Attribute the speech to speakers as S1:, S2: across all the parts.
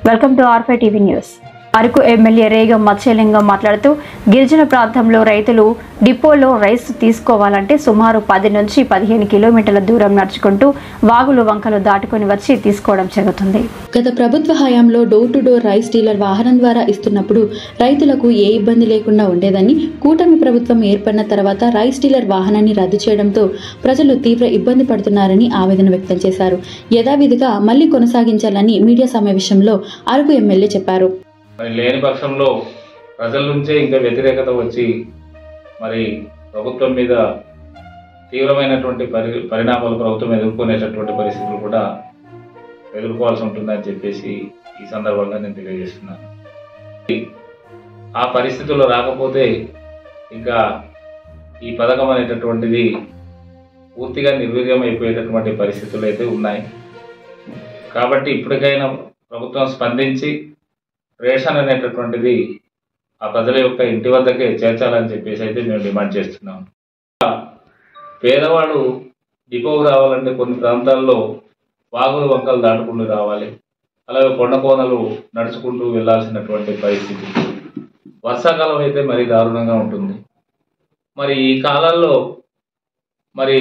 S1: Welcome to R5 TV news. Araku MLA Regam Matsyalingam మాట్లాడుతూ గిరిజన ప్రాంతంలో రైతులు డిపోలో రైస్ తీసుకోవాలంటే సుమారు 10 నుంచి 15 కిలోమీటర్ల దూరం నడుచుకుంటూ వాగులు వంకలు దాటుకుని వచ్చి తీసుకోవడం జరుగుతుంది.
S2: గత ప్రభుత్వ హయాంలో door to door rice dealer వాహనం ద్వారా ఇస్తున్నప్పుడు రైతులకు ఏ ఇబ్బంది లేకుండా ఉండేదని, కూటమి ప్రభుత్వం ఏర్పడిన తర్వాత రైస్ డీలర్ వాహనాన్ని రద్దు చేయడంతో ప్రజలు తీవ్ర ఇబ్బంది పడుతున్నారని ఆవేదన వ్యక్తం చేశారు. యథావిధిగా మళ్లీ కొనసాగించాలని మీడియా సమావేశంలో అరకు ఎమ్మెల్యే చెప్పారు.
S3: లేని పక్షంలో ప్రజల నుంచే ఇంకా వ్యతిరేకత వచ్చి మరి ప్రభుత్వం మీద తీవ్రమైనటువంటి పరిణామాలు ప్రభుత్వం ఎదుర్కొనేటటువంటి పరిస్థితులు కూడా ఎదుర్కోవాల్సి ఉంటుందని చెప్పేసి ఈ సందర్భంగా నేను తెలియజేస్తున్నాను. ఆ పరిస్థితుల్లో రాకపోతే ఇంకా ఈ పథకం అనేటటువంటిది పూర్తిగా నిర్వీర్యం అయిపోయేటటువంటి పరిస్థితులు అయితే ఉన్నాయి. కాబట్టి ఇప్పటికైనా ప్రభుత్వం స్పందించి రేషన్ అనేటటువంటిది ఆ ప్రజల యొక్క ఇంటి వద్దకే చేర్చాలని చెప్పేసి అయితే మేము డిమాండ్ చేస్తున్నాం. పేదవాడు డిపోకు రావాలంటే కొన్ని ప్రాంతాల్లో వాగులు వంకలు దాటుకుంటూ రావాలి, అలాగే కొండ కోనలు నడుచుకుంటూ వెళ్లాల్సినటువంటి పరిస్థితి. వర్షాకాలం అయితే మరీ దారుణంగా ఉంటుంది. మరి ఈ కాలంలో మరి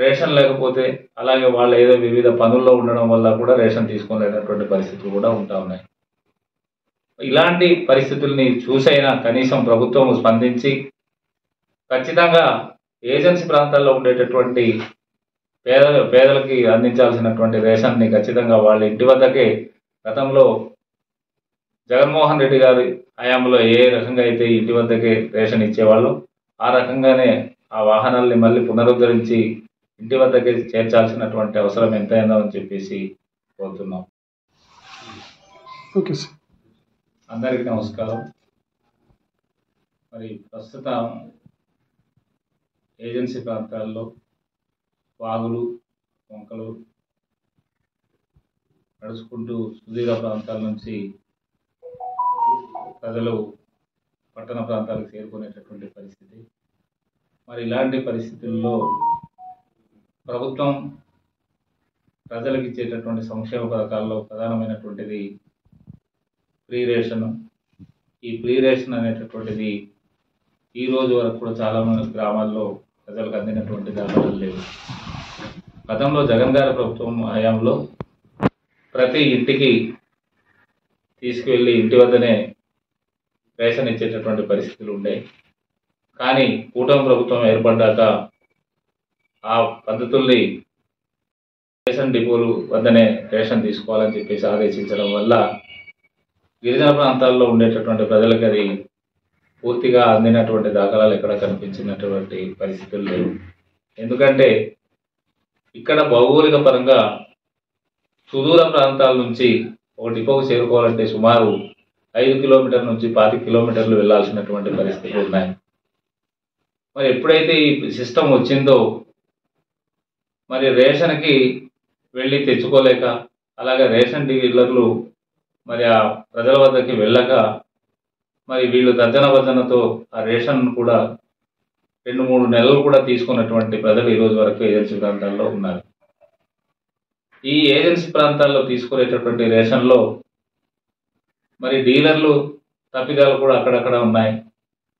S3: రేషన్ లేకపోతే, అలాగే వాళ్ళు ఏదో వివిధ పనుల్లో ఉండడం వల్ల కూడా రేషన్ తీసుకునేటటువంటి పరిస్థితులు కూడా ఉంటా ఉన్నాయి. ఇలాంటి పరిస్థితుల్ని చూసైనా కనీసం ప్రభుత్వం స్పందించి ఖచ్చితంగా ఏజెన్సీ ప్రాంతాల్లో ఉండేటటువంటి పేదలకి అందించాల్సినటువంటి రేషన్ని ఖచ్చితంగా వాళ్ళ ఇంటి వద్దకే గతంలో జగన్మోహన్ రెడ్డి గారి హయాంలో ఏ రకంగా అయితే ఇంటి వద్దకే రేషన్ ఇచ్చేవాళ్ళు, ఆ రకంగానే ఆ వాహనాల్ని మళ్ళీ పునరుద్ధరించి ఇంటి వద్దకే చేర్చాల్సినటువంటి అవసరం ఎంతైనా అని చెప్పేసి కోరుతున్నాం.
S4: Okay sir.
S3: అందరికీ నమస్కారం. మరి ప్రస్తుతం ఏజెన్సీ ప్రాంతాల్లో వాగులు వంకలు నడుచుకుంటూ సుదీర్ఘ ప్రాంతాల నుంచి ప్రజలు పట్టణ ప్రాంతాలకు చేరుకునేటటువంటి పరిస్థితి. మరి ఇలాంటి పరిస్థితుల్లో ప్రభుత్వం ప్రజలకు ఇచ్చేటటువంటి సంక్షేమ పథకాల్లో ప్రధానమైనటువంటిది ఫ్రీ రేషన్. ఈ ఫ్రీ రేషన్ అనేటటువంటిది ఈ రోజు వరకు కూడా చాలా మంది గ్రామాల్లో ప్రజలకు అందినటువంటి దాఖలాలు లేవు. గతంలో జగన్ గారి ప్రభుత్వం హయాంలో ప్రతి ఇంటికి తీసుకువెళ్ళి ఇంటి వద్దనే రేషన్ ఇచ్చేటటువంటి పరిస్థితులు ఉండే. కానీ కూటమి ప్రభుత్వం ఏర్పడ్డాక ఆ పద్ధతుల్ని రేషన్ డిపోలు వద్దనే రేషన్ తీసుకోవాలని చెప్పేసి ఆదేశించడం వల్ల గిరిజన ప్రాంతాల్లో ఉండేటటువంటి ప్రజలకు అది పూర్తిగా అందినటువంటి దాఖలాలు ఎక్కడ కనిపించినటువంటి పరిస్థితులు లేవు. ఎందుకంటే ఇక్కడ భౌగోళిక పరంగా సుదూర ప్రాంతాల నుంచి ఒక డిపోకు చేరుకోవాలంటే సుమారు 5 కిలోమీటర్ల నుంచి 25 కిలోమీటర్లు వెళ్లాల్సినటువంటి పరిస్థితులు ఉన్నాయి. మరి ఎప్పుడైతే ఈ సిస్టమ్ వచ్చిందో మరి రేషన్కి వెళ్ళి తెచ్చుకోలేక, అలాగే రేషన్ డీలర్లు మరి ఆ ప్రజల వద్దకి వెళ్ళక మరి వీళ్ళు తర్జన భర్జనతో ఆ రేషన్ కూడా 2-3 నెలలు కూడా తీసుకున్నటువంటి ప్రజలు ఈ రోజు వరకు ఏజెన్సీ ప్రాంతాల్లో ఉన్నారు. ఈ ఏజెన్సీ ప్రాంతాల్లో తీసుకునేటటువంటి రేషన్లో మరి డీలర్లు తప్పిదాలు కూడా అక్కడక్కడ ఉన్నాయి.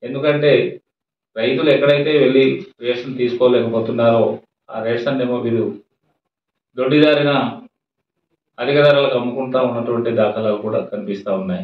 S3: ఎందుకంటే రైతులు ఎక్కడైతే వెళ్ళి రేషన్ తీసుకోలేకపోతున్నారో ఆ రేషన్ ఏమో వీరు దొడ్డిదారిన అధిక ధరలకు అమ్ముకుంటా ఉన్నటువంటి దాఖలాలు కూడా కనిపిస్తూ ఉన్నాయి.